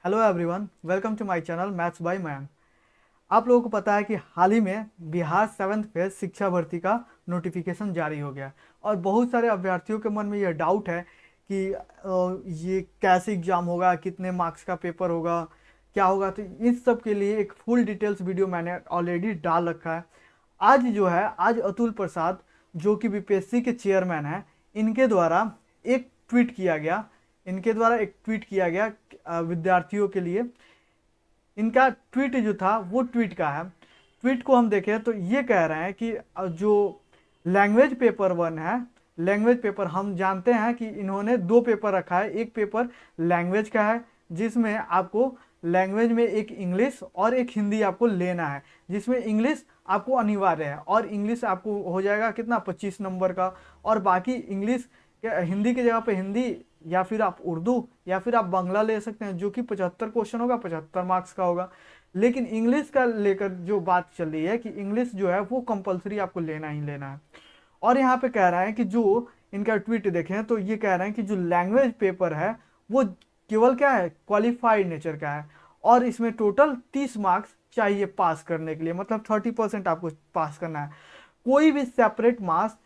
Hello everyone, welcome to my channel maths by Mayank. आप लोगों को पता है कि हाल ही में बिहार 7th फेज शिक्षा भर्ती का नोटिफिकेशन जारी हो गया और बहुत सारे अभ्यर्थियों के मन में यह डाउट है कि ये कैसे एग्ज़ाम होगा, कितने मार्क्स का पेपर होगा, क्या होगा। तो इस सब के लिए एक फुल डिटेल्स वीडियो मैंने ऑलरेडी डाल रखा है। आज अतुल प्रसाद, जो कि बीपीएससी के चेयरमैन हैं, इनके द्वारा एक ट्वीट किया गया इनके द्वारा एक ट्वीट किया गया विद्यार्थियों के लिए। इनका ट्वीट जो था वो ट्वीट का है। ट्वीट को हम देखें तो ये कह रहे हैं कि जो लैंग्वेज पेपर 1 है, लैंग्वेज पेपर हम जानते हैं कि इन्होंने दो पेपर रखा है। एक पेपर लैंग्वेज का है जिसमें आपको लैंग्वेज में एक इंग्लिश और एक हिंदी आपको लेना है, जिसमें इंग्लिश आपको अनिवार्य है और इंग्लिश आपको हो जाएगा कितना 25 नंबर का। और बाकी इंग्लिश हिंदी की जगह पे हिंदी या फिर आप उर्दू या फिर आप बांग्ला ले सकते हैं, जो कि 75 क्वेश्चन होगा, 75 मार्क्स का होगा। लेकिन इंग्लिश का लेकर जो बात चल रही है कि इंग्लिश जो है वो कंपलसरी आपको लेना ही लेना है। और यहाँ पे कह रहा है कि जो इनका ट्वीट देखें तो ये कह रहे हैं कि जो लैंग्वेज पेपर है वो केवल क्या है, क्वालिफाइड नेचर का है और इसमें टोटल 30 मार्क्स चाहिए पास करने के लिए, मतलब 30% आपको पास करना है। कोई भी सेपरेट मार्क्स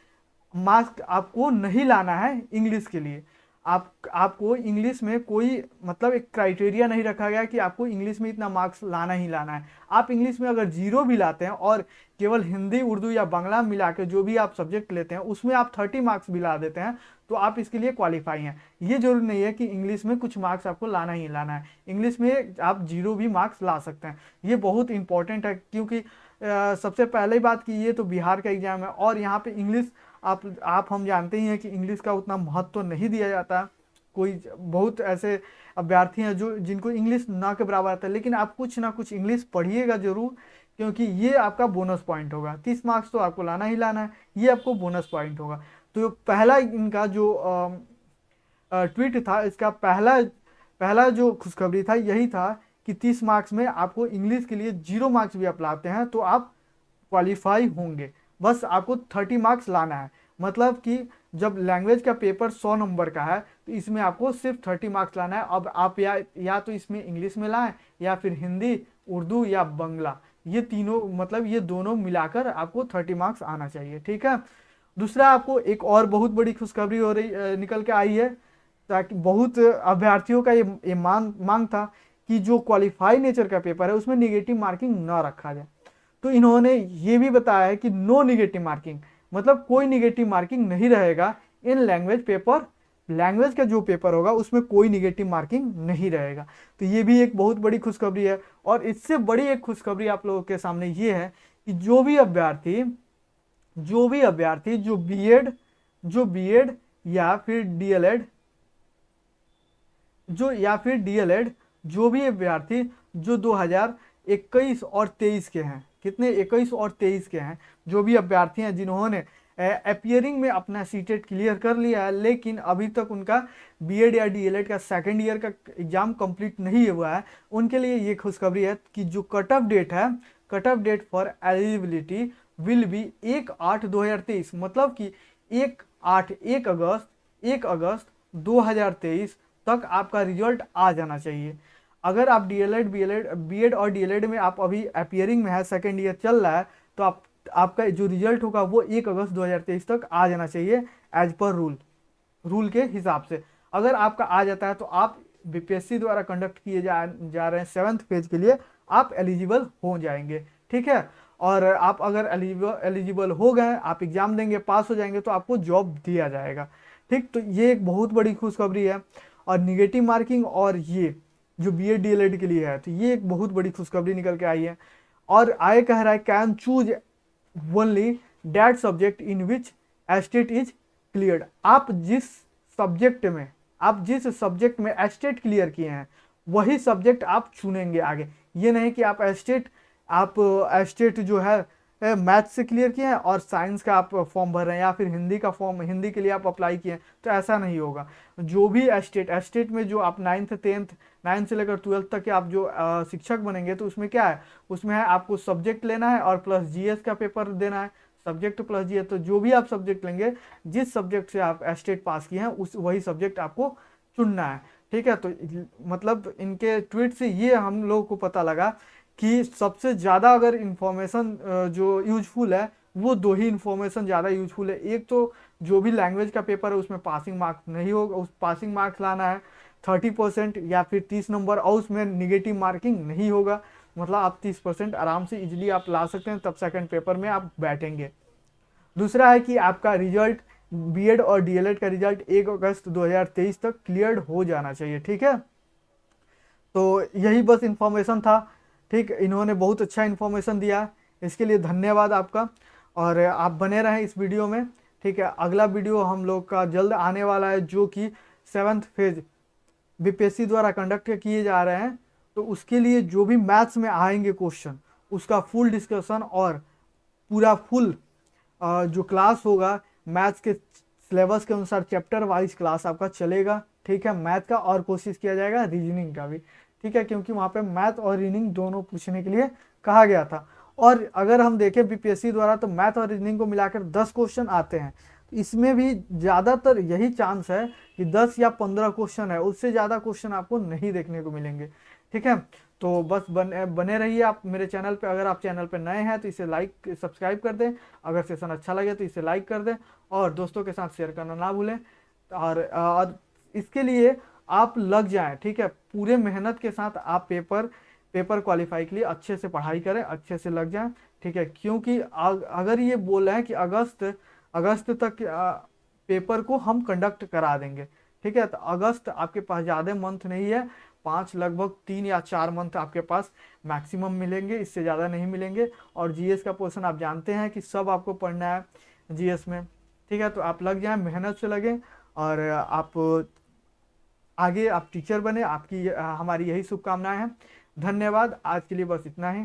मार्क्स आपको नहीं लाना है इंग्लिश के लिए। आपको इंग्लिश में कोई मतलब एक क्राइटेरिया नहीं रखा गया कि आपको इंग्लिश में इतना मार्क्स लाना ही लाना है। आप इंग्लिश में अगर जीरो भी लाते हैं और केवल हिंदी उर्दू या बांग्ला मिला के जो भी आप सब्जेक्ट लेते हैं उसमें आप 30 मार्क्स भी ला देते हैं तो आप इसके लिए क्वालिफाई हैं। ये जरूरी नहीं है कि इंग्लिश में कुछ मार्क्स आपको लाना ही लाना है, इंग्लिश में आप जीरो भी मार्क्स ला सकते हैं। ये बहुत इंपॉर्टेंट है क्योंकि सबसे पहले बात की ये तो बिहार का एग्जाम है और यहाँ पे इंग्लिश आप हम जानते ही हैं कि इंग्लिश का उतना महत्व तो नहीं दिया जाता। कोई बहुत ऐसे अभ्यर्थी हैं जो जिनको इंग्लिश ना के बराबर आता है, लेकिन आप कुछ ना कुछ इंग्लिश पढ़िएगा जरूर, क्योंकि ये आपका बोनस पॉइंट होगा। 30 मार्क्स तो आपको लाना ही लाना है, ये आपको बोनस पॉइंट होगा। तो पहला इनका जो ट्वीट था, इसका पहला पहला जो खुशखबरी था यही था कि 30 मार्क्स में आपको इंग्लिश के लिए जीरो मार्क्स भी आप लाते हैं तो आप क्वालिफाई होंगे। बस आपको 30 मार्क्स लाना है, मतलब कि जब लैंग्वेज का पेपर 100 नंबर का है तो इसमें आपको सिर्फ 30 मार्क्स लाना है। अब आप या तो इसमें इंग्लिश में लाएं या फिर हिंदी उर्दू या बंगला, ये तीनों मतलब ये दोनों मिलाकर आपको 30 मार्क्स आना चाहिए। ठीक है। दूसरा, आपको एक और बहुत बड़ी खुशखबरी हो रही निकल के आई है, ताकि बहुत अभ्यर्थियों का ये मांग था कि जो क्वालिफाई नेचर का पेपर है उसमें निगेटिव मार्किंग ना रखा जाए। तो इन्होंने ये भी बताया है कि नो निगेटिव मार्किंग, मतलब कोई निगेटिव मार्किंग नहीं रहेगा इन लैंग्वेज पेपर। लैंग्वेज का जो पेपर होगा उसमें कोई निगेटिव मार्किंग नहीं रहेगा। तो ये भी एक बहुत बड़ी खुशखबरी है। और इससे बड़ी एक खुशखबरी आप लोगों के सामने ये है कि जो भी अभ्यर्थी जो बीएड या फिर डीएलएड जो भी अभ्यर्थी जो 2021 और 23 के हैं, कितने 21 और 23 के हैं, जो भी अभ्यर्थी हैं जिन्होंने अपियरिंग में अपना सीटेट क्लियर कर लिया है लेकिन अभी तक उनका बीएड या डीएलएड का सेकेंड ईयर का एग्जाम कंप्लीट नहीं हुआ है, उनके लिए ये खुशखबरी है कि जो cut off date for eligibility will be 1/8/2023, मतलब कि 1 अगस्त 2023 तक आपका रिजल्ट आ जाना चाहिए। अगर आप बीएड और डीएलएड में आप अभी अपियरिंग में है, सेकेंड ईयर चल रहा है, तो आपका जो रिजल्ट होगा वो 1 अगस्त 2023 तक आ जाना चाहिए एज पर रूल के हिसाब से। अगर आपका आ जाता है तो आप बीपीएससी द्वारा कंडक्ट किए जा रहे हैं 7th फेज के लिए आप एलिजिबल हो जाएंगे। ठीक है। और आप अगर एलिजिबल हो गए, आप एग्जाम देंगे, पास हो जाएंगे तो आपको जॉब दिया जाएगा। ठीक, तो ये एक बहुत बड़ी खुशखबरी है। और निगेटिव मार्किंग और ये जो बीएड डीएलएड के लिए है तो ये एक बहुत बड़ी खुशखबरी निकल के आई है। और आगे कह रहा है can choose only that subject in which estate is cleared. आप जिस सब्जेक्ट में एस्टेट क्लियर किए हैं वही सब्जेक्ट आप चुनेंगे आगे। ये नहीं कि आप एस्टेट जो है मैथ्स से क्लियर किए हैं और साइंस का आप फॉर्म भर रहे हैं या फिर हिंदी के लिए आप अप्लाई किए हैं, तो ऐसा नहीं होगा। जो भी एस्टेट में जो आप 9th से लेकर 12th तक के आप जो शिक्षक बनेंगे तो उसमें क्या है, उसमें है आपको सब्जेक्ट लेना है और प्लस जीएस का पेपर देना है, सब्जेक्ट प्लस जीएस। तो जो भी आप सब्जेक्ट लेंगे, जिस सब्जेक्ट से आप एस्टेट पास किए हैं वही सब्जेक्ट आपको चुनना है। ठीक है। तो मतलब इनके ट्वीट से ये हम लोगों को पता लगा कि सबसे ज़्यादा अगर इंफॉर्मेशन जो यूजफुल है वो दो ही इंफॉर्मेशन ज़्यादा यूजफुल है। एक तो जो भी लैंग्वेज का पेपर है उसमें पासिंग मार्क्स नहीं होगा, उस पासिंग मार्क्स लाना है 30% या फिर 30 नंबर, और उसमें निगेटिव मार्किंग नहीं होगा। मतलब आप 30% आराम से इजीली आप ला सकते हैं, तब सेकंड पेपर में आप बैठेंगे। दूसरा है कि आपका रिजल्ट बीएड और डीएलएड का रिजल्ट 1 अगस्त 2023 तक क्लियर हो जाना चाहिए। ठीक है, तो यही बस इंफॉर्मेशन था। ठीक, इन्होंने बहुत अच्छा इंफॉर्मेशन दिया, इसके लिए धन्यवाद आपका। और आप बने रहें इस वीडियो में। ठीक है, अगला वीडियो हम लोग का जल्द आने वाला है, जो कि 7th फेज बीपीएससी द्वारा कंडक्ट किए जा रहे हैं। तो उसके लिए जो भी मैथ्स में आएंगे क्वेश्चन, उसका फुल डिस्कशन और पूरा फुल जो क्लास होगा मैथ्स के सिलेबस के अनुसार चैप्टर वाइज क्लास आपका चलेगा। ठीक है, मैथ का और कोशिश किया जाएगा रीजनिंग का भी। ठीक है, क्योंकि वहाँ पे मैथ और रीजनिंग दोनों पूछने के लिए कहा गया था। और अगर हम देखें बीपीएससी द्वारा तो मैथ और रीजनिंग को मिलाकर 10 क्वेश्चन आते हैं। तो इसमें भी ज़्यादातर यही चांस है कि 10 या 15 क्वेश्चन है, उससे ज़्यादा क्वेश्चन आपको नहीं देखने को मिलेंगे। ठीक है, तो बस बने रहिए आप मेरे चैनल पे। अगर आप चैनल पे नए हैं तो इसे लाइक सब्सक्राइब कर दें, अगर सेशन अच्छा लगे तो इसे लाइक कर दें, और दोस्तों के साथ शेयर करना ना भूलें। और इसके लिए आप लग जाएं। ठीक है, पूरे मेहनत के साथ आप पेपर क्वालिफाई के लिए अच्छे से पढ़ाई करें, अच्छे से लग जाएं। ठीक है, क्योंकि अगर ये बोल रहे हैं कि अगस्त तक पेपर को हम कंडक्ट करा देंगे। ठीक है, तो अगस्त आपके पास ज़्यादा मंथ नहीं है, 5 लगभग 3 या 4 मंथ आपके पास मैक्सिमम मिलेंगे, इससे ज़्यादा नहीं मिलेंगे। और जीएस का पोर्शन आप जानते हैं कि सब आपको पढ़ना है जीएस में। ठीक है, तो आप लग जाएं, मेहनत से लगें, और आप आगे आप टीचर बने। आपकी हमारी यही शुभकामनाएं हैं। धन्यवाद, आज के लिए बस इतना ही।